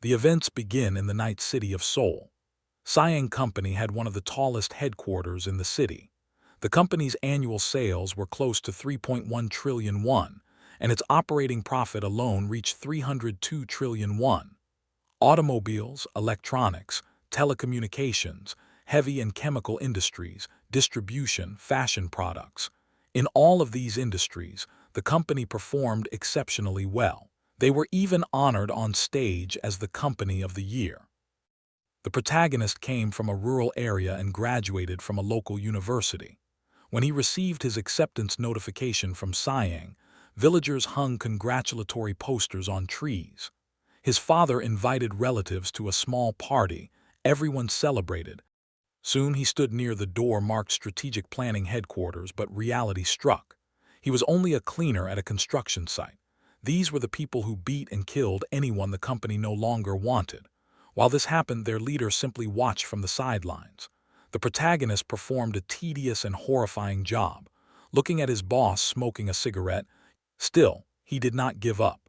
The events begin in the night city of Seoul. Siang Company had one of the tallest headquarters in the city. The company's annual sales were close to 3.1 trillion won, and its operating profit alone reached 302 trillion won. Automobiles, electronics, telecommunications, heavy and chemical industries, distribution, fashion products. In all of these industries, the company performed exceptionally well. They were even honored on stage as the Company of the Year. The protagonist came from a rural area and graduated from a local university. When he received his acceptance notification from Siang, villagers hung congratulatory posters on trees. His father invited relatives to a small party. Everyone celebrated. Soon he stood near the door marked Strategic Planning Headquarters, but reality struck. He was only a cleaner at a construction site. These were the people who beat and killed anyone the company no longer wanted. While this happened, their leader simply watched from the sidelines. The protagonist performed a tedious and horrifying job, looking at his boss smoking a cigarette. Still, he did not give up.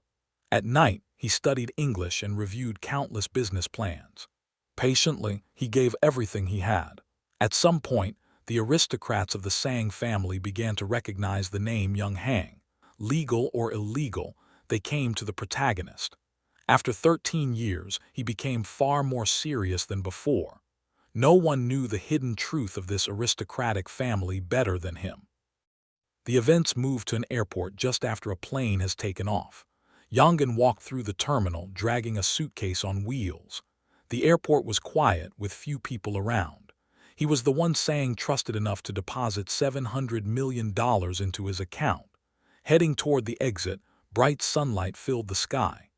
At night, he studied English and reviewed countless business plans. Patiently, he gave everything he had. At some point, the aristocrats of the Sang family began to recognize the name Young Hang. Legal or illegal, they came to the protagonist. After 13 years, he became far more serious than before. No one knew the hidden truth of this aristocratic family better than him. The events move to an airport just after a plane has taken off. Yongan walked through the terminal, dragging a suitcase on wheels. The airport was quiet, with few people around. He was the one Sang trusted enough to deposit $700 million into his account. Heading toward the exit, bright sunlight filled the sky.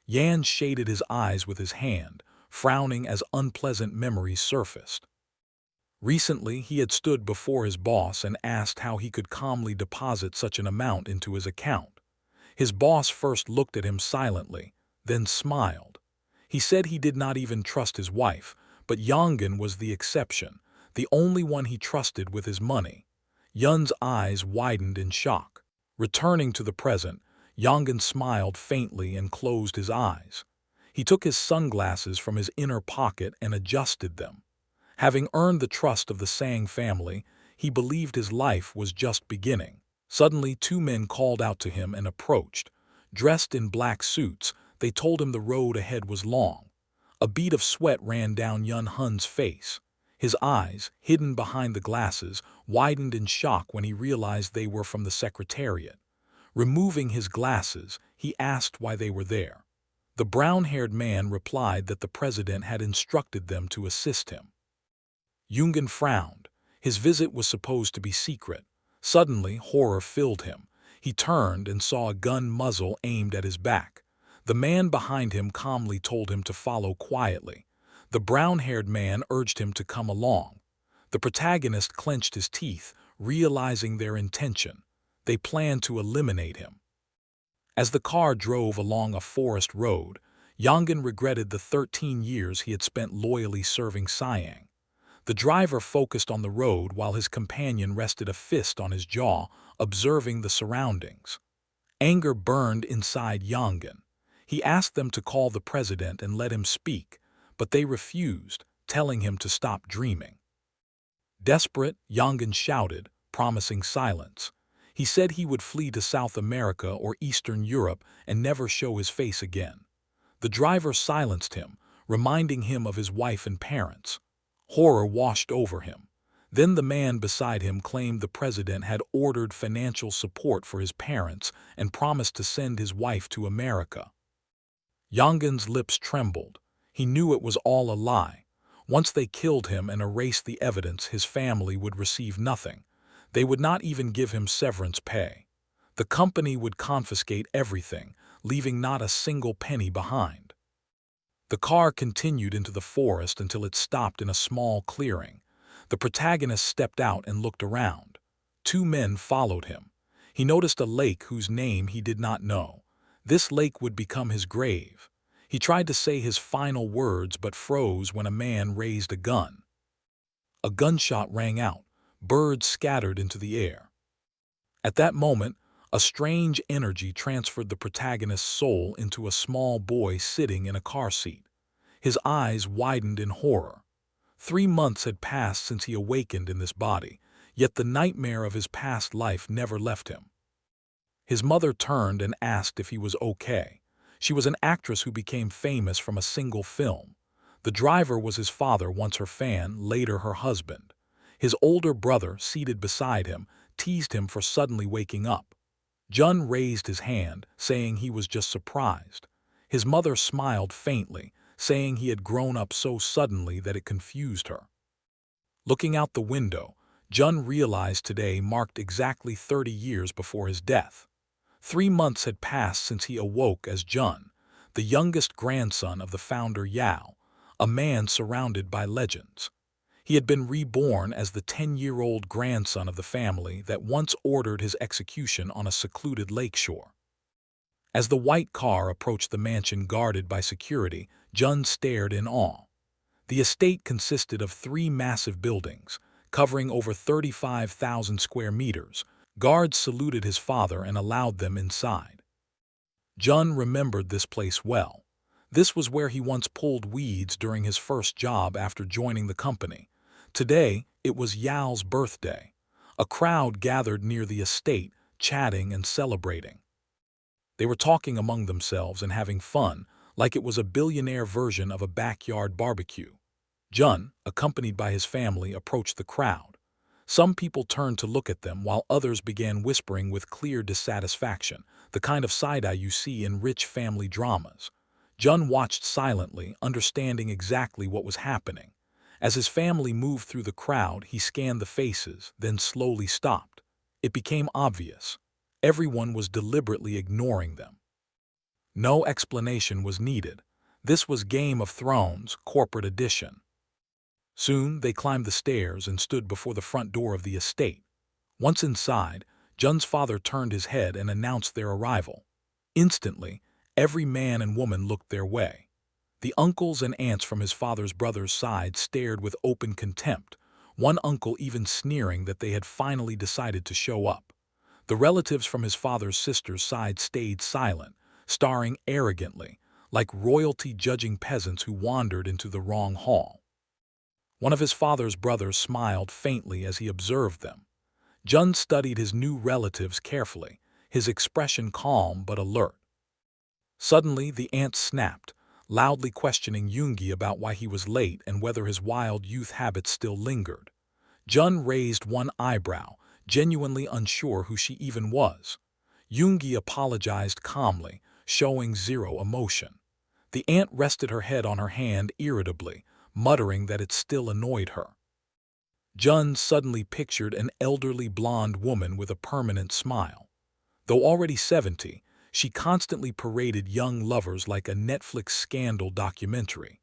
Yan shaded his eyes with his hand, frowning as unpleasant memories surfaced. Recently, he had stood before his boss and asked how he could calmly deposit such an amount into his account. His boss first looked at him silently, then smiled. He said he did not even trust his wife, but Yongan was the exception, the only one he trusted with his money. Yun's eyes widened in shock. Returning to the present, Yongan smiled faintly and closed his eyes. He took his sunglasses from his inner pocket and adjusted them. Having earned the trust of the Sang family, he believed his life was just beginning. Suddenly, two men called out to him and approached. Dressed in black suits, they told him the road ahead was long. A bead of sweat ran down Yun Hun's face. His eyes, hidden behind the glasses, widened in shock when he realized they were from the Secretariat. Removing his glasses, he asked why they were there. The brown-haired man replied that the president had instructed them to assist him. Yungan frowned. His visit was supposed to be secret. Suddenly, horror filled him. He turned and saw a gun muzzle aimed at his back. The man behind him calmly told him to follow quietly. The brown-haired man urged him to come along. The protagonist clenched his teeth, realizing their intention. They planned to eliminate him. As the car drove along a forest road, Yongan regretted the 13 years he had spent loyally serving Siang. The driver focused on the road while his companion rested a fist on his jaw, observing the surroundings. Anger burned inside Yongan. He asked them to call the president and let him speak, but they refused, telling him to stop dreaming. Desperate, Yongan shouted, promising silence. He said he would flee to South America or Eastern Europe and never show his face again. The driver silenced him, reminding him of his wife and parents. Horror washed over him. Then the man beside him claimed the president had ordered financial support for his parents and promised to send his wife to America. Yongan's lips trembled. He knew it was all a lie. Once they killed him and erased the evidence, his family would receive nothing. They would not even give him severance pay. The company would confiscate everything, leaving not a single penny behind. The car continued into the forest until it stopped in a small clearing. The protagonist stepped out and looked around. Two men followed him. He noticed a lake whose name he did not know. This lake would become his grave. He tried to say his final words but froze when a man raised a gun. A gunshot rang out. Birds scattered into the air. At that moment, A strange energy transferred the protagonist's soul into a small boy sitting in a car seat. His eyes widened in horror. 3 months had passed since he awakened in this body, yet the nightmare of his past life never left him. His mother turned and asked if he was okay. She was an actress who became famous from a single film. The driver was his father, once her fan, later her husband. His older brother, seated beside him, teased him for suddenly waking up. Jun raised his hand, saying he was just surprised. His mother smiled faintly, saying he had grown up so suddenly that it confused her. Looking out the window, Jun realized today marked exactly 30 years before his death. 3 months had passed since he awoke as Jun, the youngest grandson of the founder Yao, a man surrounded by legends. He had been reborn as the 10-year-old grandson of the family that once ordered his execution on a secluded lakeshore. As the white car approached the mansion guarded by security, Jun stared in awe. The estate consisted of 3 massive buildings, covering over 35,000 square meters. Guards saluted his father and allowed them inside. Jun remembered this place well. This was where he once pulled weeds during his first job after joining the company. Today, it was Yao's birthday. A crowd gathered near the estate, chatting and celebrating. They were talking among themselves and having fun, like it was a billionaire version of a backyard barbecue. Jun, accompanied by his family, approached the crowd. Some people turned to look at them while others began whispering with clear dissatisfaction, the kind of side-eye you see in rich family dramas. Jun watched silently, understanding exactly what was happening. As his family moved through the crowd, he scanned the faces, then slowly stopped. It became obvious. Everyone was deliberately ignoring them. No explanation was needed. This was Game of Thrones, Corporate Edition. Soon, they climbed the stairs and stood before the front door of the estate. Once inside, Jun's father turned his head and announced their arrival. Instantly, every man and woman looked their way. The uncles and aunts from his father's brother's side stared with open contempt, one uncle even sneering that they had finally decided to show up. The relatives from his father's sister's side stayed silent, staring arrogantly, like royalty judging peasants who wandered into the wrong hall. One of his father's brothers smiled faintly as he observed them. Jun studied his new relatives carefully, his expression calm but alert. Suddenly, the aunt snapped, loudly questioning Yoongi about why he was late and whether his wild youth habits still lingered. Jun raised one eyebrow, genuinely unsure who she even was. Yoongi apologized calmly, showing zero emotion. The aunt rested her head on her hand irritably, muttering that it still annoyed her. Jun suddenly pictured an elderly blonde woman with a permanent smile. Though already 70, she constantly paraded young lovers like a Netflix scandal documentary.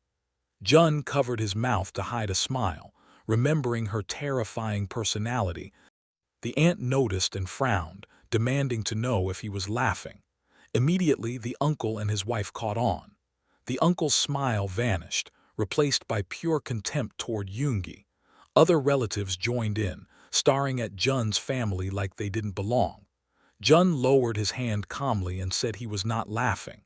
Jun covered his mouth to hide a smile, remembering her terrifying personality. The aunt noticed and frowned, demanding to know if he was laughing. Immediately, the uncle and his wife caught on. The uncle's smile vanished, replaced by pure contempt toward Yoongi. Other relatives joined in, staring at Jun's family like they didn't belong. Jun lowered his hand calmly and said he was not laughing.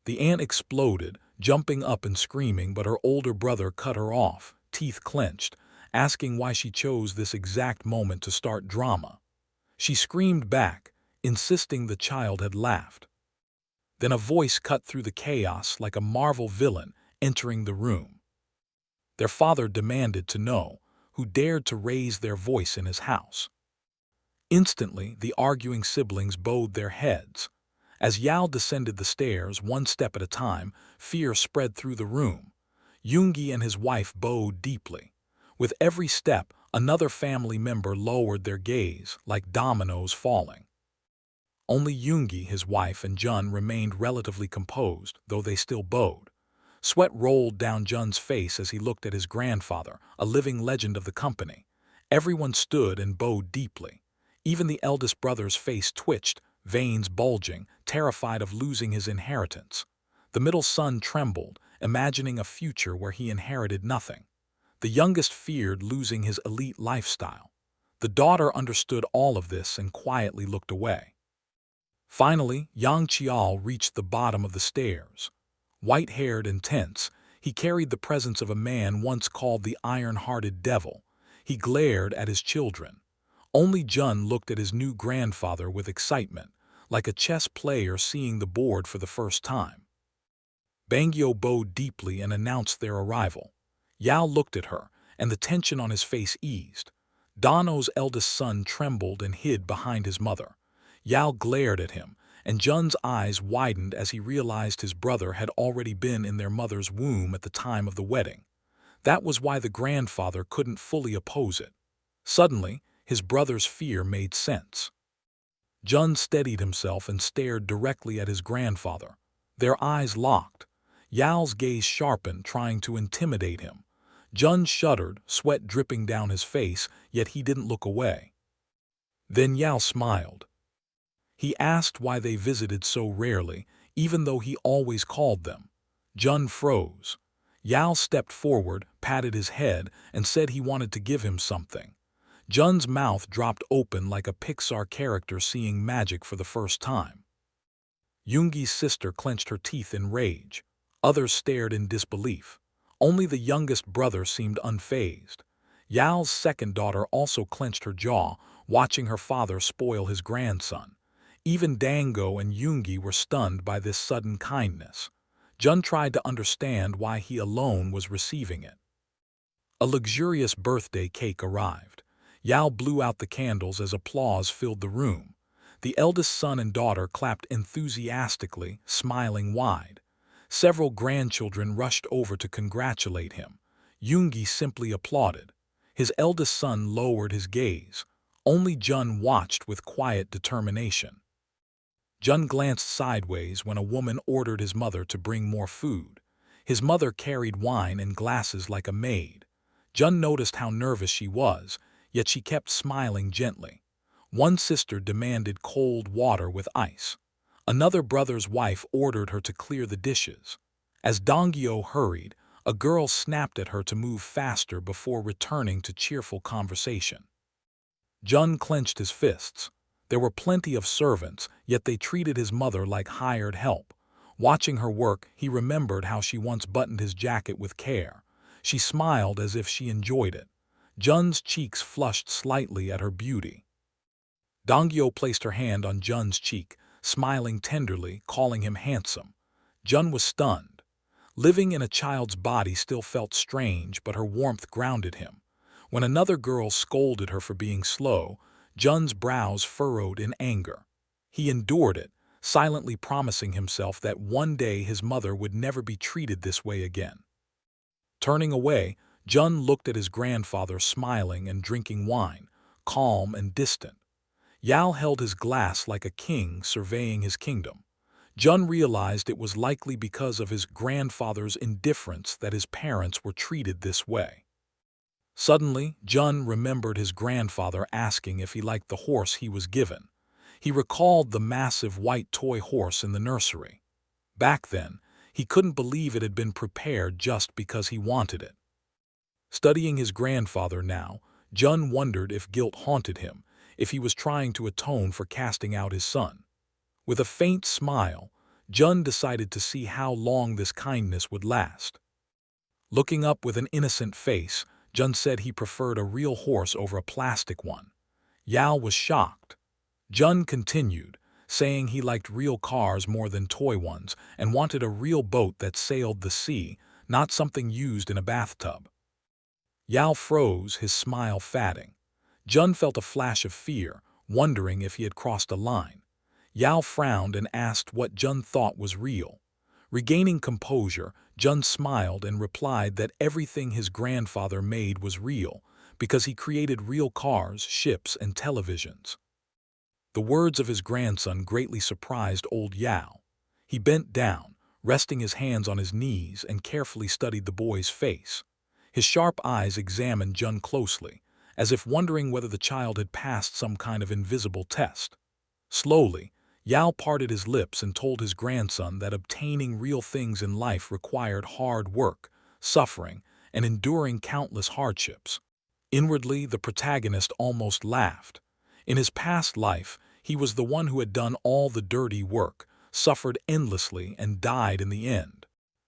The aunt exploded, jumping up and screaming, but her older brother cut her off, teeth clenched, asking why she chose this exact moment to start drama. She screamed back, insisting the child had laughed. Then a voice cut through the chaos like a Marvel villain entering the room. Their father demanded to know who dared to raise their voice in his house. Instantly, the arguing siblings bowed their heads. As Yao descended the stairs, one step at a time, fear spread through the room. Yoongi and his wife bowed deeply. With every step, another family member lowered their gaze, like dominoes falling. Only Yoongi, his wife, and Jun remained relatively composed, though they still bowed. Sweat rolled down Jun's face as he looked at his grandfather, a living legend of the company. Everyone stood and bowed deeply. Even the eldest brother's face twitched, veins bulging, terrified of losing his inheritance. The middle son trembled, imagining a future where he inherited nothing. The youngest feared losing his elite lifestyle. The daughter understood all of this and quietly looked away. Finally, Yang Qiao reached the bottom of the stairs. White-haired and tense, he carried the presence of a man once called the Iron-Hearted Devil. He glared at his children. Only Jun looked at his new grandfather with excitement, like a chess player seeing the board for the first time. Bangyo bowed deeply and announced their arrival. Yao looked at her, and the tension on his face eased. Dano's eldest son trembled and hid behind his mother. Yao glared at him, and Jun's eyes widened as he realized his brother had already been in their mother's womb at the time of the wedding. That was why the grandfather couldn't fully oppose it. Suddenly, his brother's fear made sense. Jun steadied himself and stared directly at his grandfather. Their eyes locked. Yao's gaze sharpened, trying to intimidate him. Jun shuddered, sweat dripping down his face, yet he didn't look away. Then Yao smiled. He asked why they visited so rarely, even though he always called them. Jun froze. Yao stepped forward, patted his head, and said he wanted to give him something. Jun's mouth dropped open like a Pixar character seeing magic for the first time. Yoongi's sister clenched her teeth in rage. Others stared in disbelief. Only the youngest brother seemed unfazed. Yao's second daughter also clenched her jaw, watching her father spoil his grandson. Even Dango and Yoongi were stunned by this sudden kindness. Jun tried to understand why he alone was receiving it. A luxurious birthday cake arrived. Yao blew out the candles as applause filled the room. The eldest son and daughter clapped enthusiastically, smiling wide. Several grandchildren rushed over to congratulate him. Yoongi simply applauded. His eldest son lowered his gaze. Only Jun watched with quiet determination. Jun glanced sideways when a woman ordered his mother to bring more food. His mother carried wine and glasses like a maid. Jun noticed how nervous she was, yet she kept smiling gently. One sister demanded cold water with ice. Another brother's wife ordered her to clear the dishes. As Dongyo hurried, a girl snapped at her to move faster before returning to cheerful conversation. Jun clenched his fists. There were plenty of servants, yet they treated his mother like hired help. Watching her work, he remembered how she once buttoned his jacket with care. She smiled as if she enjoyed it. Jun's cheeks flushed slightly at her beauty. Dongyo placed her hand on Jun's cheek, smiling tenderly, calling him handsome. Jun was stunned. Living in a child's body still felt strange, but her warmth grounded him. When another girl scolded her for being slow, Jun's brows furrowed in anger. He endured it, silently promising himself that one day his mother would never be treated this way again. Turning away, Jun looked at his grandfather smiling and drinking wine, calm and distant. Yao held his glass like a king surveying his kingdom. Jun realized it was likely because of his grandfather's indifference that his parents were treated this way. Suddenly, Jun remembered his grandfather asking if he liked the horse he was given. He recalled the massive white toy horse in the nursery. Back then, he couldn't believe it had been prepared just because he wanted it. Studying his grandfather now, Jun wondered if guilt haunted him, if he was trying to atone for casting out his son. With a faint smile, Jun decided to see how long this kindness would last. Looking up with an innocent face, Jun said he preferred a real horse over a plastic one. Yao was shocked. Jun continued, saying he liked real cars more than toy ones and wanted a real boat that sailed the sea, not something used in a bathtub. Yao froze, his smile fading. Jun felt a flash of fear, wondering if he had crossed a line. Yao frowned and asked what Jun thought was real. Regaining composure, Jun smiled and replied that everything his grandfather made was real, because he created real cars, ships, and televisions. The words of his grandson greatly surprised old Yao. He bent down, resting his hands on his knees, and carefully studied the boy's face. His sharp eyes examined Jun closely, as if wondering whether the child had passed some kind of invisible test. Slowly, Yao parted his lips and told his grandson that obtaining real things in life required hard work, suffering, and enduring countless hardships. Inwardly, the protagonist almost laughed. In his past life, He was the one who had done all the dirty work, suffered endlessly, and died in the end.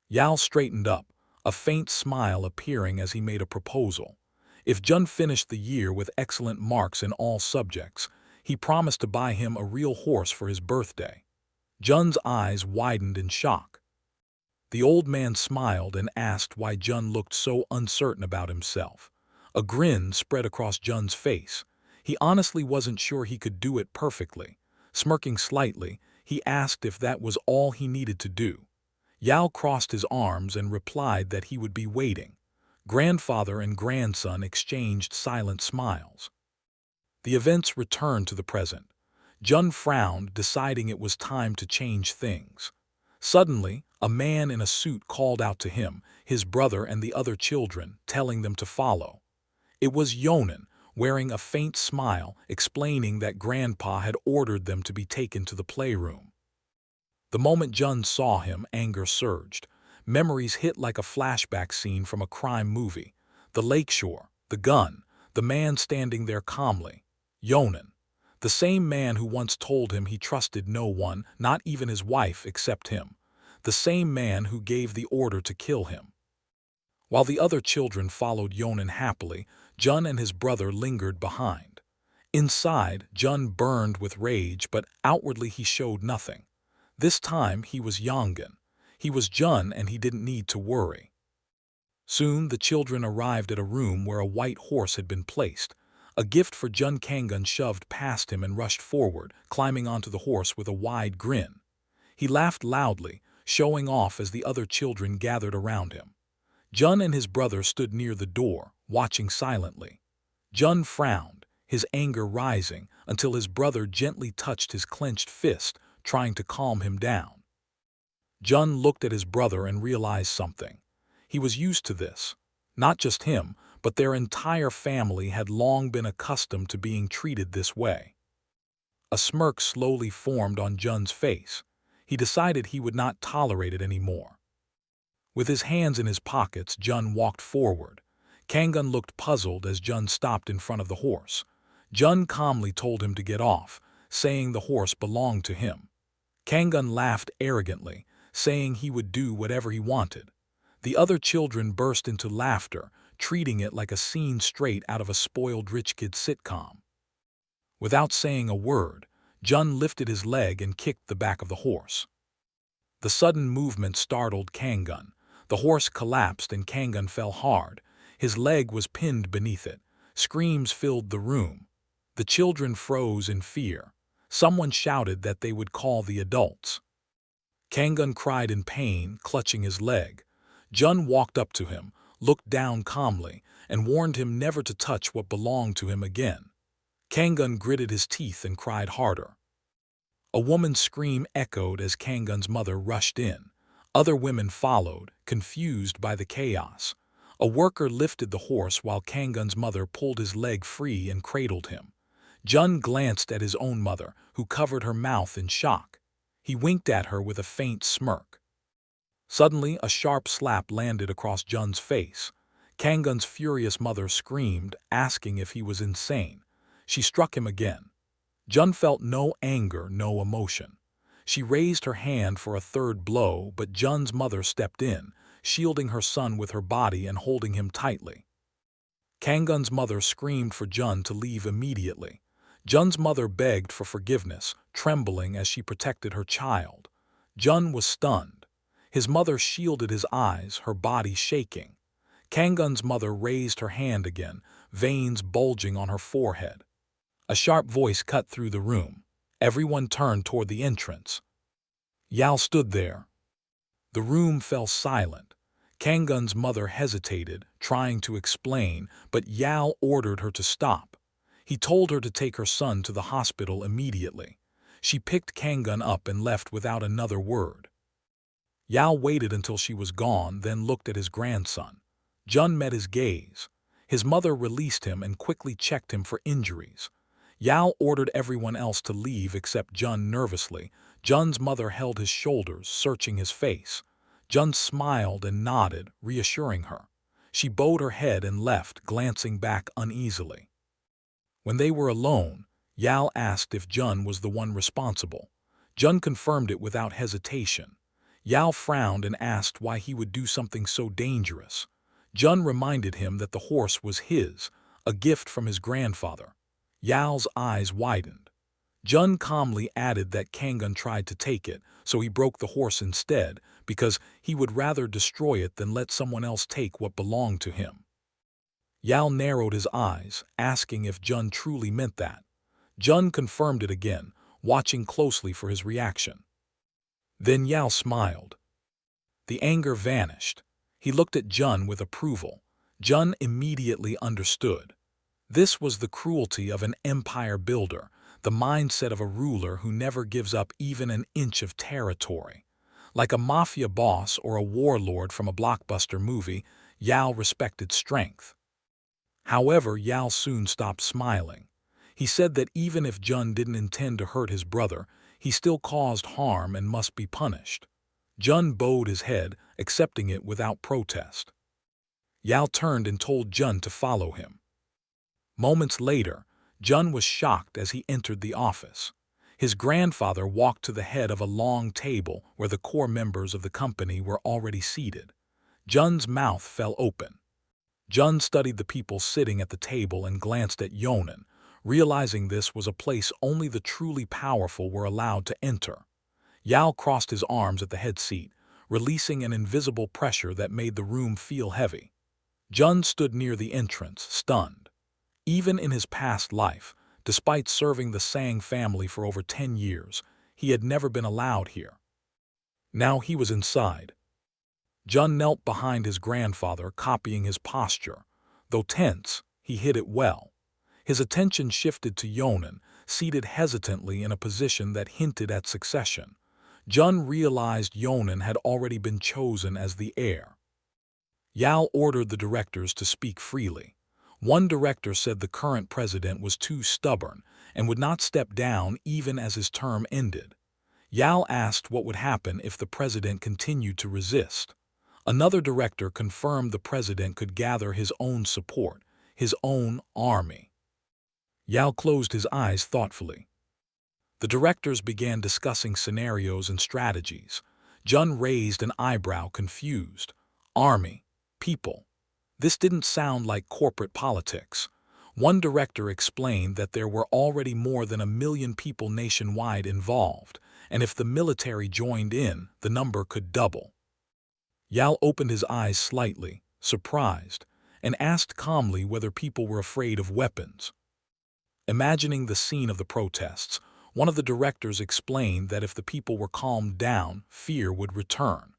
Yao straightened up, a faint smile appearing as he made a proposal. If Jun finished the year with excellent marks in all subjects, he promised to buy him a real horse for his birthday. Jun's eyes widened in shock. The old man smiled and asked why Jun looked so uncertain about himself. A grin spread across Jun's face. He honestly wasn't sure he could do it perfectly. Smirking slightly, he asked if that was all he needed to do. Yao crossed his arms and replied that he would be waiting. Grandfather and grandson exchanged silent smiles. The events returned to the present. Jun frowned, deciding it was time to change things. Suddenly, a man in a suit called out to him, his brother and the other children, telling them to follow. It was Yonan, wearing a faint smile, explaining that Grandpa had ordered them to be taken to the playroom. The moment Jun saw him, anger surged. Memories hit like a flashback scene from a crime movie. The lakeshore, the gun, the man standing there calmly. Yonan, the same man who once told him he trusted no one, not even his wife, except him. The same man who gave the order to kill him. While the other children followed Yonan happily, Jun and his brother lingered behind. Inside, Jun burned with rage, but outwardly he showed nothing. This time he was Yongan. He was Jun and he didn't need to worry. Soon the children arrived at a room where a white horse had been placed. A gift for Jun. Kangan shoved past him and rushed forward, climbing onto the horse with a wide grin. He laughed loudly, showing off as the other children gathered around him. Jun and his brother stood near the door, watching silently. Jun frowned, his anger rising, until his brother gently touched his clenched fist, trying to calm him down. Jun looked at his brother and realized something. He was used to this. Not just him, but their entire family had long been accustomed to being treated this way. A smirk slowly formed on Jun's face. He decided he would not tolerate it anymore. With his hands in his pockets, Jun walked forward. Kangan looked puzzled as Jun stopped in front of the horse. Jun calmly told him to get off, saying the horse belonged to him. Kangan laughed arrogantly, saying he would do whatever he wanted. The other children burst into laughter, treating it like a scene straight out of a spoiled rich kid sitcom. Without saying a word, Jun lifted his leg and kicked the back of the horse. The sudden movement startled Kangan. The horse collapsed and Kangan fell hard. His leg was pinned beneath it. Screams filled the room. The children froze in fear. Someone shouted that they would call the adults. Kangan cried in pain, clutching his leg. Jun walked up to him, looked down calmly, and warned him never to touch what belonged to him again. Kangan gritted his teeth and cried harder. A woman's scream echoed as Kangan's mother rushed in. Other women followed, confused by the chaos. A worker lifted the horse while Kangan's mother pulled his leg free and cradled him. Jun glanced at his own mother, who covered her mouth in shock. He winked at her with a faint smirk. Suddenly, a sharp slap landed across Jun's face. Kangan's furious mother screamed, asking if he was insane. She struck him again. Jun felt no anger, no emotion. She raised her hand for a third blow, but Jun's mother stepped in, shielding her son with her body and holding him tightly. Kangan's mother screamed for Jun to leave immediately. Jun's mother begged for forgiveness, trembling as she protected her child. Jun was stunned. His mother shielded his eyes, her body shaking. Kangan's mother raised her hand again, veins bulging on her forehead. A sharp voice cut through the room. Everyone turned toward the entrance. Yao stood there. The room fell silent. Kangan's mother hesitated, trying to explain, but Yao ordered her to stop. He told her to take her son to the hospital immediately. She picked Kangan up and left without another word. Yao waited until she was gone, then looked at his grandson. Jun met his gaze. His mother released him and quickly checked him for injuries. Yao ordered everyone else to leave except Jun nervously. Jun's mother held his shoulders, searching his face. Jun smiled and nodded, reassuring her. She bowed her head and left, glancing back uneasily. When they were alone, Yal asked if Jun was the one responsible. Jun confirmed it without hesitation. Yal frowned and asked why he would do something so dangerous. Jun reminded him that the horse was his, a gift from his grandfather. Yal's eyes widened. Jun calmly added that Kangun tried to take it, so he broke the horse instead, because he would rather destroy it than let someone else take what belonged to him. Yal narrowed his eyes, asking if Jun truly meant that. Jun confirmed it again, watching closely for his reaction. Then Yal smiled. The anger vanished. He looked at Jun with approval. Jun immediately understood. This was the cruelty of an empire builder, the mindset of a ruler who never gives up even an inch of territory. Like a mafia boss or a warlord from a blockbuster movie, Yal respected strength. However, Yal soon stopped smiling. He said that even if Jun didn't intend to hurt his brother, he still caused harm and must be punished. Jun bowed his head, accepting it without protest. Yal turned and told Jun to follow him. Moments later, Jun was shocked as he entered the office. His grandfather walked to the head of a long table where the core members of the company were already seated. Jun's mouth fell open. Jun studied the people sitting at the table and glanced at Yonan, realizing this was a place only the truly powerful were allowed to enter. Yal crossed his arms at the head seat, releasing an invisible pressure that made the room feel heavy. Jun stood near the entrance, stunned. Even in his past life, despite serving the Sang family for over 10 years, he had never been allowed here. Now he was inside. Jun knelt behind his grandfather, copying his posture. Though tense, he hid it well. His attention shifted to Yonan, seated hesitantly in a position that hinted at succession. Jun realized Yonan had already been chosen as the heir. Yal ordered the directors to speak freely. One director said the current president was too stubborn and would not step down even as his term ended. Yal asked what would happen if the president continued to resist. Another director confirmed the president could gather his own support, his own army. Yal closed his eyes thoughtfully. The directors began discussing scenarios and strategies. Jun raised an eyebrow, confused. Army, people. This didn't sound like corporate politics. One director explained that there were already more than 1 million people nationwide involved, and if the military joined in, the number could double. Yal opened his eyes slightly, surprised, and asked calmly whether people were afraid of weapons. Imagining the scene of the protests, one of the directors explained that if the people were calmed down, fear would return.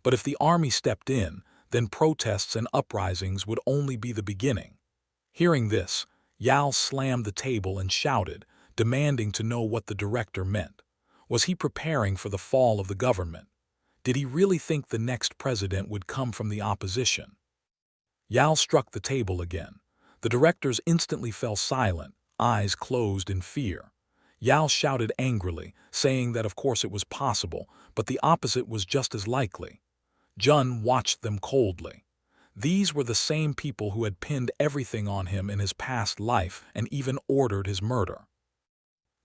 But if the army stepped in, then protests and uprisings would only be the beginning. Hearing this, Yal slammed the table and shouted, demanding to know what the director meant. Was he preparing for the fall of the government? Did he really think the next president would come from the opposition? Yal struck the table again. The directors instantly fell silent, eyes closed in fear. Yal shouted angrily, saying that of course it was possible, but the opposite was just as likely. Jun watched them coldly. These were the same people who had pinned everything on him in his past life and even ordered his murder.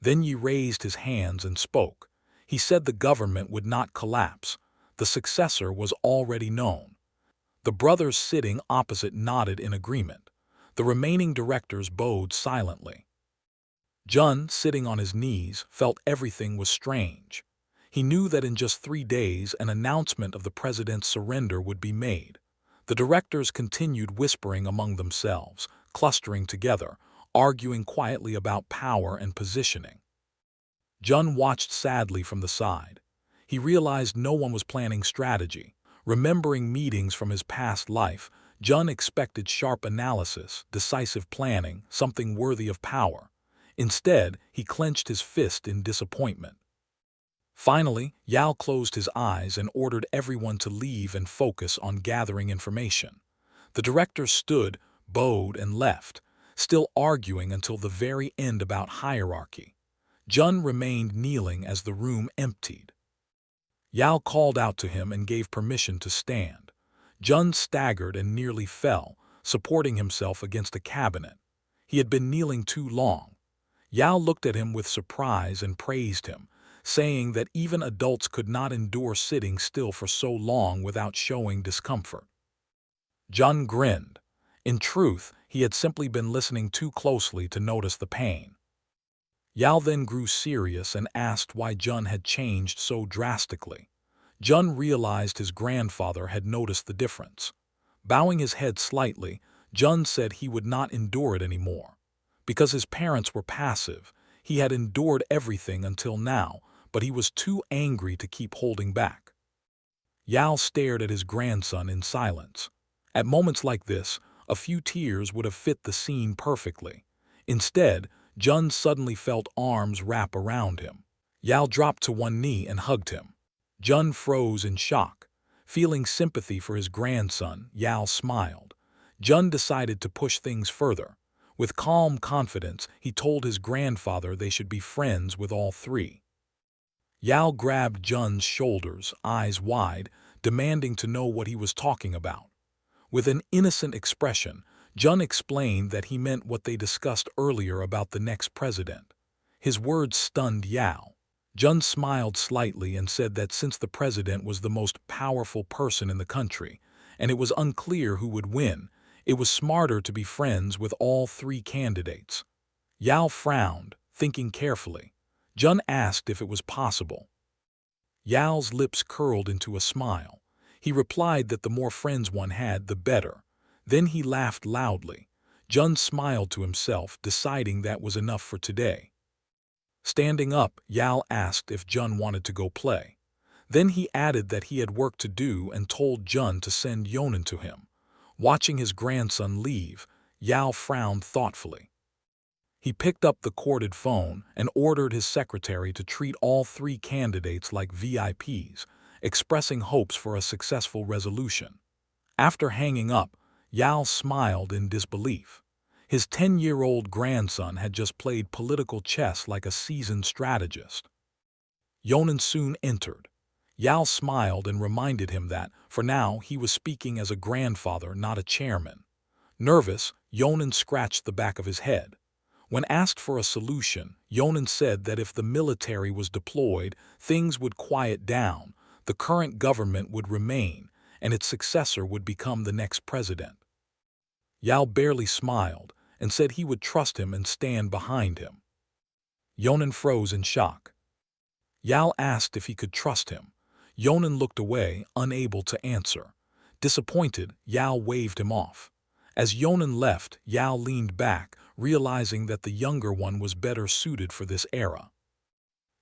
Then Yi raised his hands and spoke. He said the government would not collapse. The successor was already known. The brothers sitting opposite nodded in agreement. The remaining directors bowed silently. Jun, sitting on his knees, felt everything was strange. He knew that in just 3 days an announcement of the president's surrender would be made. The directors continued whispering among themselves, clustering together, arguing quietly about power and positioning. Jun watched sadly from the side. He realized no one was planning strategy. Remembering meetings from his past life, Jun expected sharp analysis, decisive planning, something worthy of power. Instead, he clenched his fist in disappointment. Finally, Yal closed his eyes and ordered everyone to leave and focus on gathering information. The directors stood, bowed, and left, still arguing until the very end about hierarchy. Jun remained kneeling as the room emptied. Yal called out to him and gave permission to stand. Jun staggered and nearly fell, supporting himself against a cabinet. He had been kneeling too long. Yao looked at him with surprise and praised him, saying that even adults could not endure sitting still for so long without showing discomfort. Jun grinned. In truth, he had simply been listening too closely to notice the pain. Yao then grew serious and asked why Jun had changed so drastically. Jun realized his grandfather had noticed the difference. Bowing his head slightly, Jun said he would not endure it anymore. Because his parents were passive, he had endured everything until now, but he was too angry to keep holding back. Yao stared at his grandson in silence. At moments like this, a few tears would have fit the scene perfectly. Instead, Jun suddenly felt arms wrap around him. Yao dropped to one knee and hugged him. Jun froze in shock. Feeling sympathy for his grandson, Yao smiled. Jun decided to push things further. With calm confidence, he told his grandfather they should be friends with all three. Yao grabbed Jun's shoulders, eyes wide, demanding to know what he was talking about. With an innocent expression, Jun explained that he meant what they discussed earlier about the next president. His words stunned Yao. Jun smiled slightly and said that since the president was the most powerful person in the country, and it was unclear who would win, it was smarter to be friends with all three candidates. Yao frowned, thinking carefully. Jun asked if it was possible. Yao's lips curled into a smile. He replied that the more friends one had, the better. Then he laughed loudly. Jun smiled to himself, deciding that was enough for today. Standing up, Yao asked if Jun wanted to go play. Then he added that he had work to do and told Jun to send Yonan to him. Watching his grandson leave, Yao frowned thoughtfully. He picked up the corded phone and ordered his secretary to treat all three candidates like VIPs, expressing hopes for a successful resolution. After hanging up, Yao smiled in disbelief. His 10-year-old grandson had just played political chess like a seasoned strategist. Yonan soon entered. Yao smiled and reminded him that, for now, he was speaking as a grandfather, not a chairman. Nervous, Yonan scratched the back of his head. When asked for a solution, Yonan said that if the military was deployed, things would quiet down, the current government would remain, and its successor would become the next president. Yao barely smiled and said he would trust him and stand behind him. Yonan froze in shock. Yao asked if he could trust him. Yonan looked away, unable to answer. Disappointed, Yao waved him off. As Yonan left, Yao leaned back, realizing that the younger one was better suited for this era.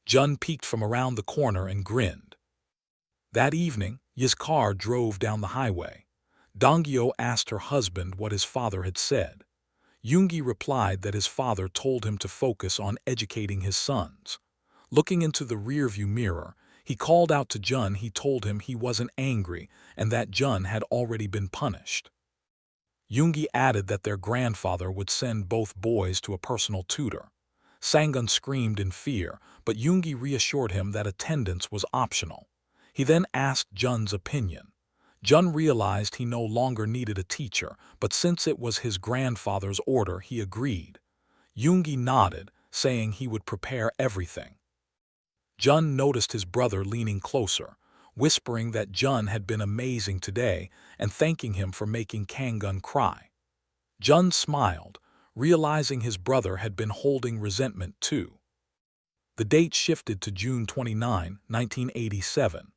Jun peeked from around the corner and grinned. That evening, Yi's car drove down the highway. Donggyo asked her husband what his father had said. Yoongi replied that his father told him to focus on educating his sons. Looking into the rearview mirror, he called out to Jun. He told him he wasn't angry and that Jun had already been punished. Yoongi added that their grandfather would send both boys to a personal tutor. Sangun screamed in fear, but Yoongi reassured him that attendance was optional. He then asked Jun's opinion. Jun realized he no longer needed a teacher, but since it was his grandfather's order, he agreed. Yoongi nodded, saying he would prepare everything. Jun noticed his brother leaning closer, whispering that Jun had been amazing today and thanking him for making Kangun cry. Jun smiled, realizing his brother had been holding resentment too. The date shifted to June 29, 1987.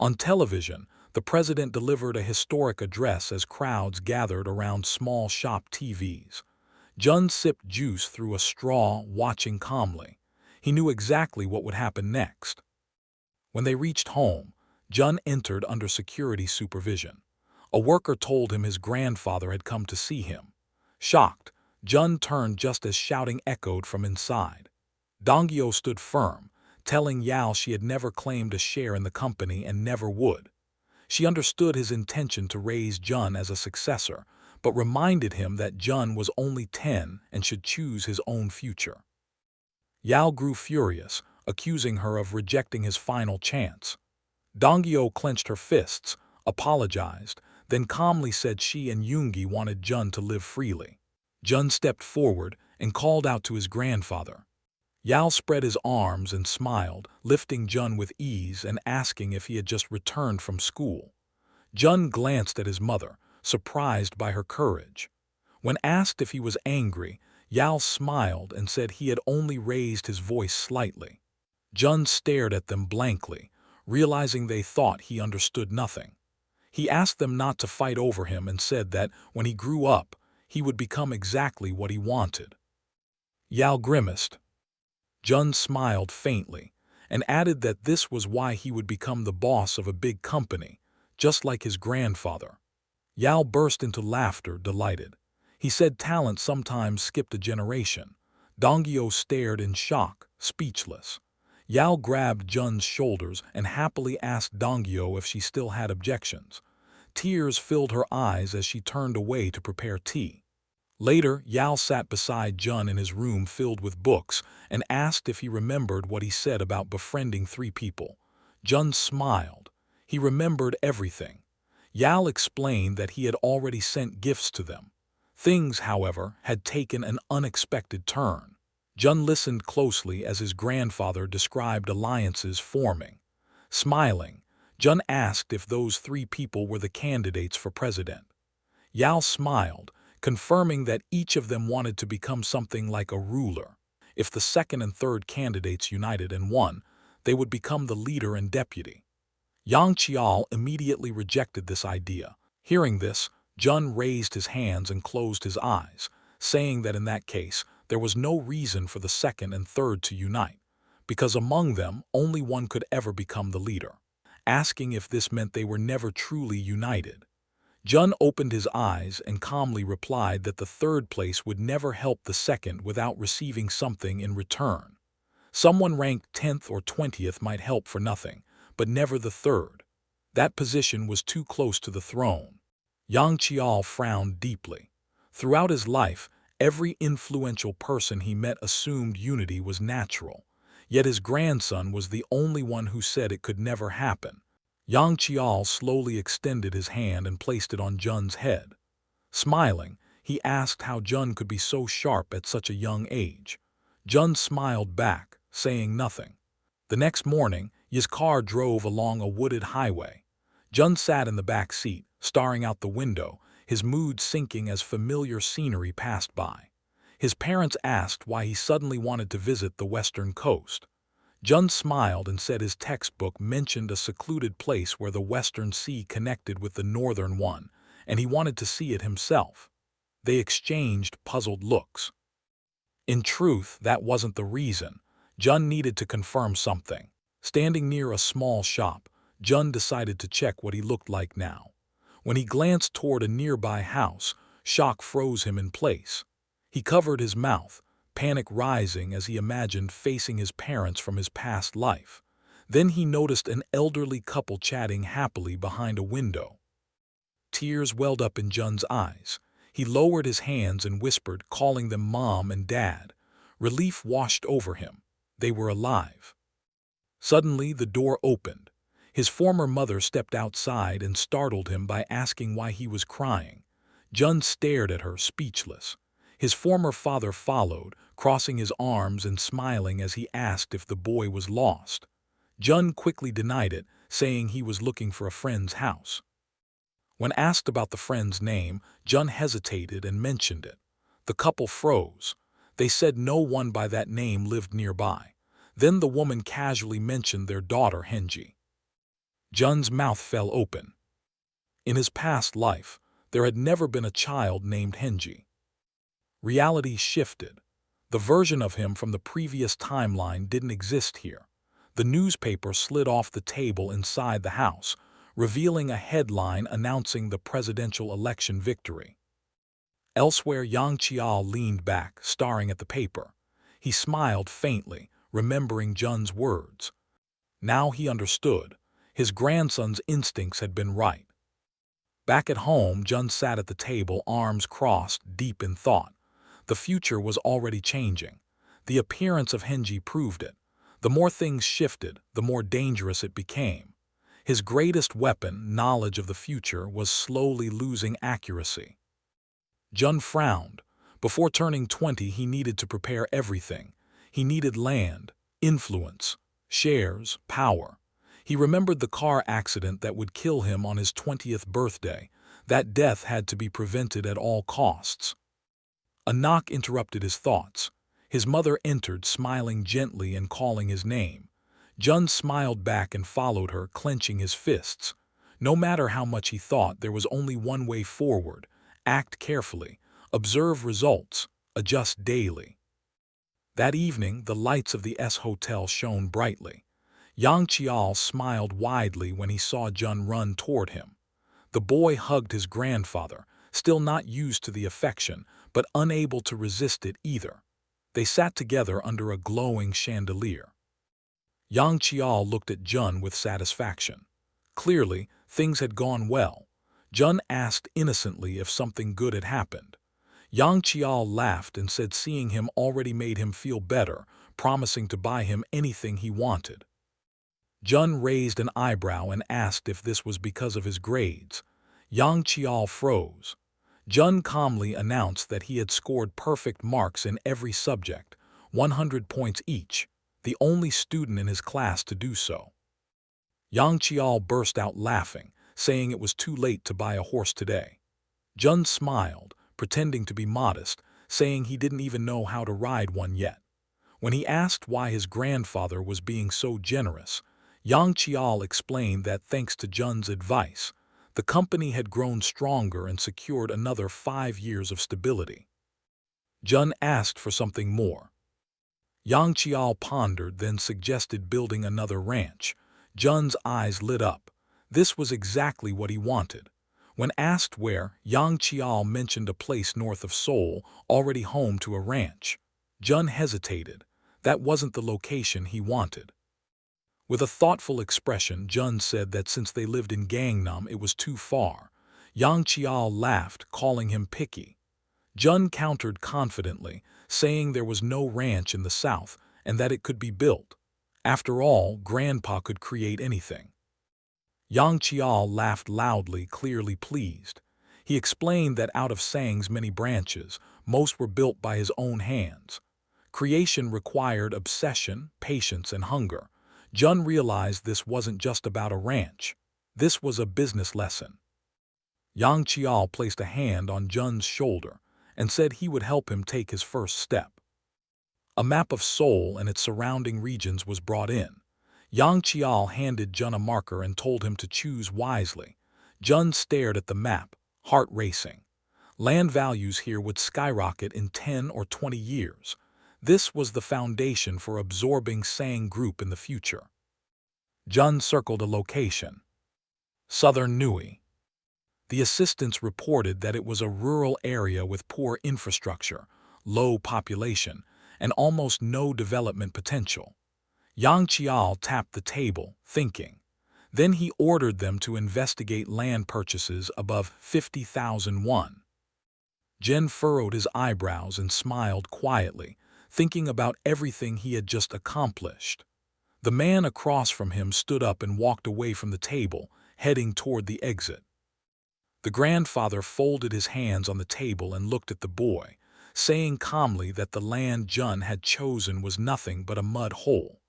On television, the president delivered a historic address as crowds gathered around small shop TVs. Jun sipped juice through a straw, watching calmly. He knew exactly what would happen next. When they reached home, Jun entered under security supervision. A worker told him his grandfather had come to see him. Shocked, Jun turned just as shouting echoed from inside. Donggyo stood firm, telling Yao she had never claimed a share in the company and never would. She understood his intention to raise Jun as a successor, but reminded him that Jun was only 10 and should choose his own future. Yao grew furious, accusing her of rejecting his final chance. Donggyo clenched her fists, apologized, then calmly said she and Yoongi wanted Jun to live freely. Jun stepped forward and called out to his grandfather. Yao spread his arms and smiled, lifting Jun with ease and asking if he had just returned from school. Jun glanced at his mother, surprised by her courage. When asked if he was angry, Yao smiled and said he had only raised his voice slightly. Jun stared at them blankly, realizing they thought he understood nothing. He asked them not to fight over him and said that when he grew up, he would become exactly what he wanted. Yao grimaced. Jun smiled faintly and added that this was why he would become the boss of a big company, just like his grandfather. Yao burst into laughter, delighted. He said talent sometimes skipped a generation. Donggyo stared in shock, speechless. Yao grabbed Jun's shoulders and happily asked Donggyo if she still had objections. Tears filled her eyes as she turned away to prepare tea. Later, Yao sat beside Jun in his room filled with books and asked if he remembered what he said about befriending 3 people. Jun smiled. He remembered everything. Yao explained that he had already sent gifts to them. Things, however, had taken an unexpected turn. Jun listened closely as his grandfather described alliances forming. Smiling, Jun asked if those 3 people were the candidates for president. Yao smiled, confirming that each of them wanted to become something like a ruler. If the second and third candidates united and won, they would become the leader and deputy. Yang Qiao immediately rejected this idea. Hearing this, Jun raised his hands and closed his eyes, saying that in that case, there was no reason for the second and third to unite, because among them, only one could ever become the leader. Asking if this meant they were never truly united. Jun opened his eyes and calmly replied that the third place would never help the second without receiving something in return. Someone ranked 10th or 20th might help for nothing, but never the third. That position was too close to the throne. Yang Qiao frowned deeply. Throughout his life, every influential person he met assumed unity was natural, yet his grandson was the only one who said it could never happen. Yang Qiao slowly extended his hand and placed it on Jun's head. Smiling, he asked how Jun could be so sharp at such a young age. Jun smiled back, saying nothing. The next morning, his car drove along a wooded highway. Jun sat in the back seat, staring out the window, his mood sinking as familiar scenery passed by. His parents asked why he suddenly wanted to visit the western coast. Jun smiled and said his textbook mentioned a secluded place where the western sea connected with the northern one, and he wanted to see it himself. They exchanged puzzled looks. In truth, that wasn't the reason. Jun needed to confirm something. Standing near a small shop, Jun decided to check what he looked like now. When he glanced toward a nearby house, shock froze him in place. He covered his mouth, panic rising as he imagined facing his parents from his past life. Then he noticed an elderly couple chatting happily behind a window. Tears welled up in Jun's eyes. He lowered his hands and whispered, calling them Mom and Dad. Relief washed over him. They were alive. Suddenly, the door opened. His former mother stepped outside and startled him by asking why he was crying. Jun stared at her, speechless. His former father followed, crossing his arms and smiling as he asked if the boy was lost. Jun quickly denied it, saying he was looking for a friend's house. When asked about the friend's name, Jun hesitated and mentioned it. The couple froze. They said no one by that name lived nearby. Then the woman casually mentioned their daughter Henji. Jun's mouth fell open. In his past life, there had never been a child named Henji. Reality shifted. The version of him from the previous timeline didn't exist here. The newspaper slid off the table inside the house, revealing a headline announcing the presidential election victory. Elsewhere, Yang Qiao leaned back, staring at the paper. He smiled faintly, remembering Jun's words. Now he understood. His grandson's instincts had been right. Back at home, Jun sat at the table, arms crossed, deep in thought. The future was already changing. The appearance of Henji proved it. The more things shifted, the more dangerous it became. His greatest weapon, knowledge of the future, was slowly losing accuracy. Jun frowned. Before turning 20, he needed to prepare everything. He needed land, influence, shares, power. He remembered the car accident that would kill him on his 20th birthday. That death had to be prevented at all costs. A knock interrupted his thoughts. His mother entered, smiling gently and calling his name. Jun smiled back and followed her, clenching his fists. No matter how much he thought, there was only one way forward. Act carefully, observe results, adjust daily. That evening, the lights of the S Hotel shone brightly. Yang Chial smiled widely when he saw Jun run toward him. The boy hugged his grandfather, still not used to the affection, but unable to resist it either. They sat together under a glowing chandelier. Yang Chial looked at Jun with satisfaction. Clearly, things had gone well. Jun asked innocently if something good had happened. Yang Chial laughed and said seeing him already made him feel better, promising to buy him anything he wanted. Jun raised an eyebrow and asked if this was because of his grades. Yang Chial froze. Jun calmly announced that he had scored perfect marks in every subject, 100 points each, the only student in his class to do so. Yang Chial burst out laughing, saying it was too late to buy a horse today. Jun smiled, pretending to be modest, saying he didn't even know how to ride one yet. When he asked why his grandfather was being so generous, Yang Chial explained that thanks to Jun's advice, the company had grown stronger and secured another 5 years of stability. Jun asked for something more. Yang Chial pondered, then suggested building another ranch. Jun's eyes lit up. This was exactly what he wanted. When asked where, Yang Chial mentioned a place north of Seoul, already home to a ranch. Jun hesitated. That wasn't the location he wanted. With a thoughtful expression, Jun said that since they lived in Gangnam, it was too far. Yang Chial laughed, calling him picky. Jun countered confidently, saying there was no ranch in the south and that it could be built. After all, Grandpa could create anything. Yang Chial laughed loudly, clearly pleased. He explained that out of Sang's many branches, most were built by his own hands. Creation required obsession, patience, and hunger. Jun realized this wasn't just about a ranch. This was a business lesson. Yang Chial placed a hand on Jun's shoulder and said he would help him take his first step. A map of Seoul and its surrounding regions was brought in. Yang Chial handed Jun a marker and told him to choose wisely. Jun stared at the map, heart racing. Land values here would skyrocket in 10 or 20 years. This was the foundation for absorbing Sang Group in the future. Jun circled a location. Southern Nui. The assistants reported that it was a rural area with poor infrastructure, low population, and almost no development potential. Yang Chial tapped the table, thinking. Then he ordered them to investigate land purchases above 50,000 won. Jin furrowed his eyebrows and smiled quietly, thinking about everything he had just accomplished. The man across from him stood up and walked away from the table, heading toward the exit. The grandfather folded his hands on the table and looked at the boy, saying calmly that the land Jun had chosen was nothing but a mud hole.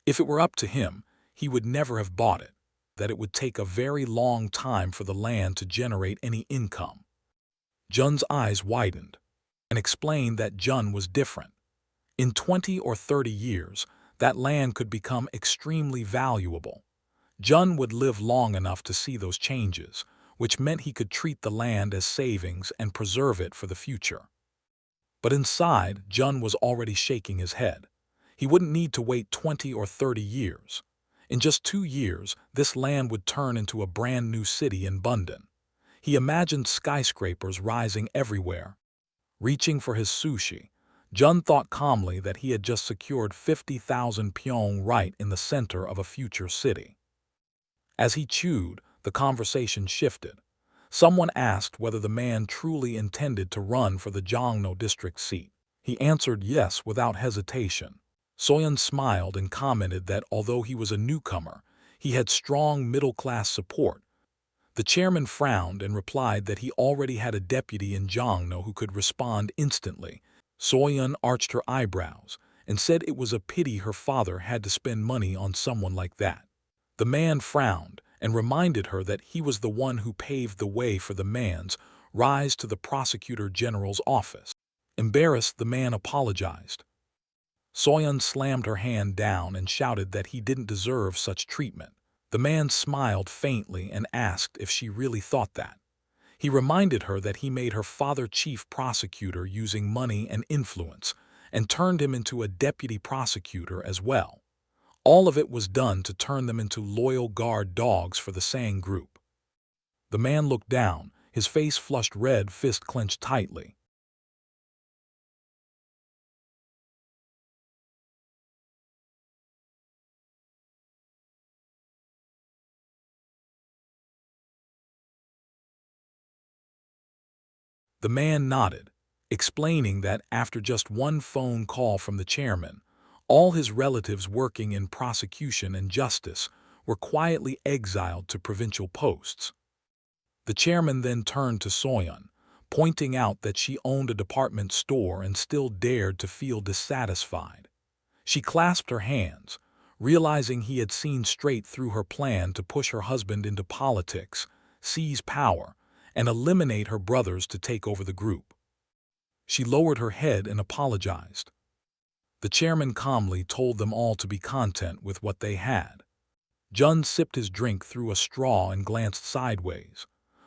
If it were up to him, he would never have bought it, that it would take a very long time for the land to generate any income. Jun's eyes widened and explained that Jun was different. In 20 or 30 years, that land could become extremely valuable. Jun would live long enough to see those changes, which meant he could treat the land as savings and preserve it for the future. But inside, Jun was already shaking his head. He wouldn't need to wait 20 or 30 years. In just 2 years, this land would turn into a brand new city in Bundon. He imagined skyscrapers rising everywhere. Reaching for his sushi, Jun thought calmly that he had just secured 50,000 pyong right in the center of a future city. As he chewed, the conversation shifted. Someone asked whether the man truly intended to run for the Jongno district seat. He answered yes without hesitation. Soyeon smiled and commented that although he was a newcomer, he had strong middle-class support. The chairman frowned and replied that he already had a deputy in Jongno who could respond instantly. Soyeon arched her eyebrows and said it was a pity her father had to spend money on someone like that. The man frowned and reminded her that he was the one who paved the way for the man's rise to the prosecutor general's office. Embarrassed, the man apologized. Soyeon slammed her hand down and shouted that he didn't deserve such treatment. The man smiled faintly and asked if she really thought that. He reminded her that he made her father chief prosecutor using money and influence, and turned him into a deputy prosecutor as well. All of it was done to turn them into loyal guard dogs for the Sang group. The man looked down, his face flushed red, fist clenched tightly. The man nodded, explaining that after just one phone call from the chairman, all his relatives working in prosecution and justice were quietly exiled to provincial posts. The chairman then turned to Soyeon, pointing out that she owned a department store and still dared to feel dissatisfied. She clasped her hands, realizing he had seen straight through her plan to push her husband into politics, seize power, and eliminate her brothers to take over the group. She lowered her head and apologized. The chairman calmly told them all to be content with what they had. Jun sipped his drink through a straw and glanced sideways.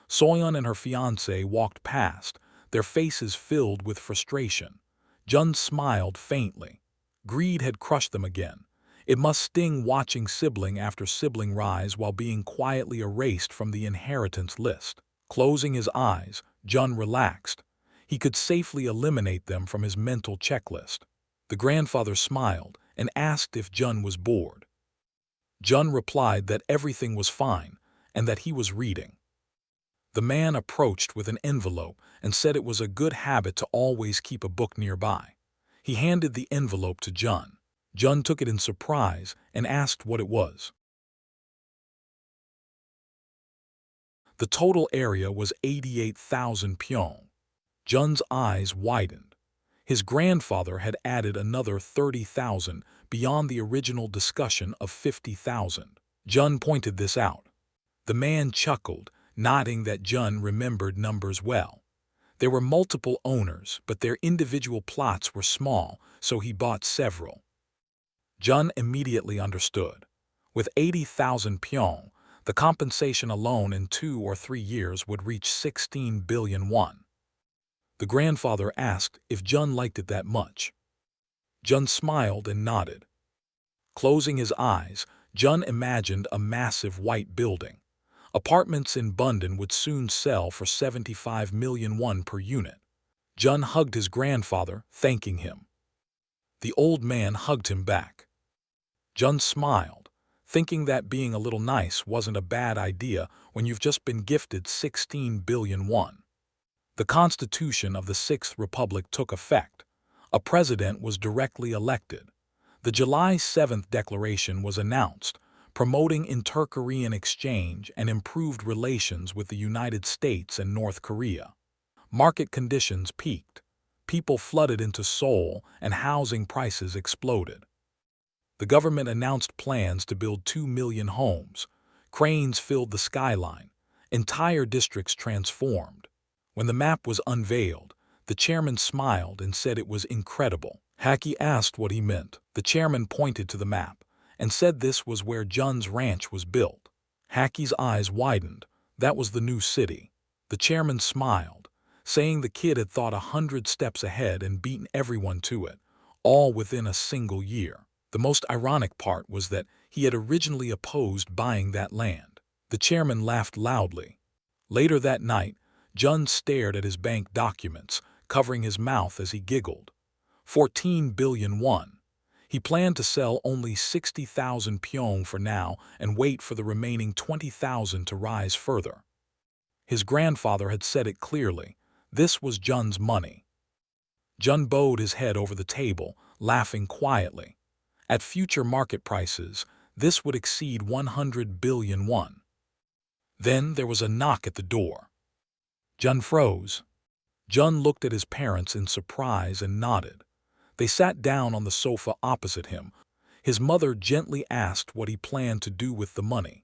Soyeon and her fiancé walked past, their faces filled with frustration. Jun smiled faintly. Greed had crushed them again. It must sting watching sibling after sibling rise while being quietly erased from the inheritance list. Closing his eyes, Jun relaxed. He could safely eliminate them from his mental checklist. The grandfather smiled and asked if Jun was bored. Jun replied that everything was fine and that he was reading. The man approached with an envelope and said it was a good habit to always keep a book nearby. He handed the envelope to Jun. Jun took it in surprise and asked what it was. The total area was 88,000 pyong. Jun's eyes widened. His grandfather had added another 30,000 beyond the original discussion of 50,000. Jun pointed this out. The man chuckled, nodding that Jun remembered numbers well. There were multiple owners, but their individual plots were small, so he bought several. Jun immediately understood. With 80,000 pyong, the compensation alone in 2 or 3 years would reach 16 billion won. The grandfather asked if Jun liked it that much. Jun smiled and nodded. Closing his eyes, Jun imagined a massive white building. Apartments in Bundon would soon sell for 75 million won per unit. Jun hugged his grandfather, thanking him. The old man hugged him back. Jun smiled, thinking that being a little nice wasn't a bad idea when you've just been gifted 16 billion won. The Constitution of the Sixth Republic took effect. A president was directly elected. The July 7th Declaration was announced, promoting inter-Korean exchange and improved relations with the United States and North Korea. Market conditions peaked. People flooded into Seoul and housing prices exploded. The government announced plans to build 2 million homes. Cranes filled the skyline. Entire districts transformed. When the map was unveiled, the chairman smiled and said it was incredible. Haki asked what he meant. The chairman pointed to the map and said this was where Jun's ranch was built. Haki's eyes widened. That was the new city. The chairman smiled, saying the kid had thought 100 steps ahead and beaten everyone to it, all within a single year. The most ironic part was that he had originally opposed buying that land. The chairman laughed loudly. Later that night, Jun stared at his bank documents, covering his mouth as he giggled. 14 billion won. He planned to sell only 60,000 pyong for now and wait for the remaining 20,000 to rise further. His grandfather had said it clearly. This was Jun's money. Jun bowed his head over the table, laughing quietly. At future market prices, this would exceed 100 billion won. Then there was a knock at the door. Jun froze. Jun looked at his parents in surprise and nodded. They sat down on the sofa opposite him. His mother gently asked what he planned to do with the money.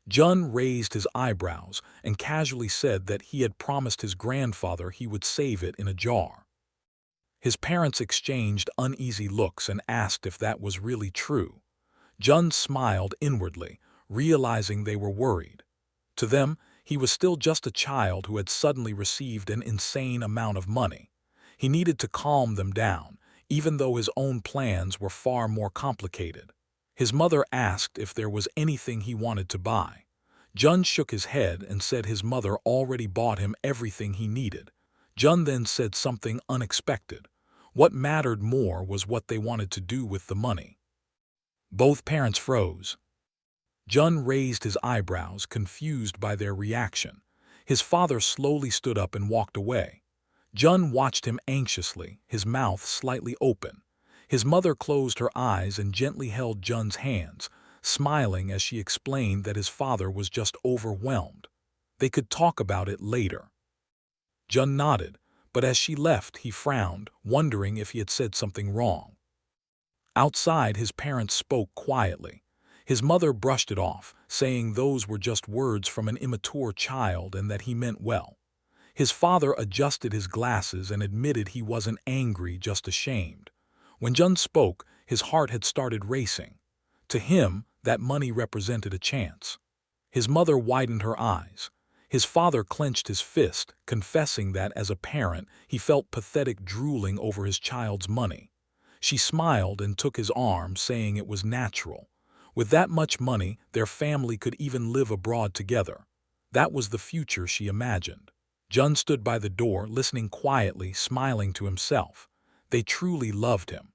Jun raised his eyebrows and casually said that he had promised his grandfather he would save it in a jar. His parents exchanged uneasy looks and asked if that was really true. Jun smiled inwardly, realizing they were worried. To them, he was still just a child who had suddenly received an insane amount of money. He needed to calm them down, even though his own plans were far more complicated. His mother asked if there was anything he wanted to buy. Jun shook his head and said his mother already bought him everything he needed. Jun then said something unexpected. What mattered more was what they wanted to do with the money. Both parents froze. Jun raised his eyebrows, confused by their reaction. His father slowly stood up and walked away. Jun watched him anxiously, his mouth slightly open. His mother closed her eyes and gently held Jun's hands, smiling as she explained that his father was just overwhelmed. They could talk about it later. Jun nodded, but as she left, he frowned, wondering if he had said something wrong. Outside, his parents spoke quietly. His mother brushed it off, saying those were just words from an immature child and that he meant well. His father adjusted his glasses and admitted he wasn't angry, just ashamed. When Jun spoke, his heart had started racing. To him, that money represented a chance. His mother widened her eyes. His father clenched his fist, confessing that, as a parent, he felt pathetic drooling over his child's money. She smiled and took his arm, saying it was natural. With that much money, their family could even live abroad together. That was the future she imagined. Jun stood by the door, listening quietly, smiling to himself. They truly loved him.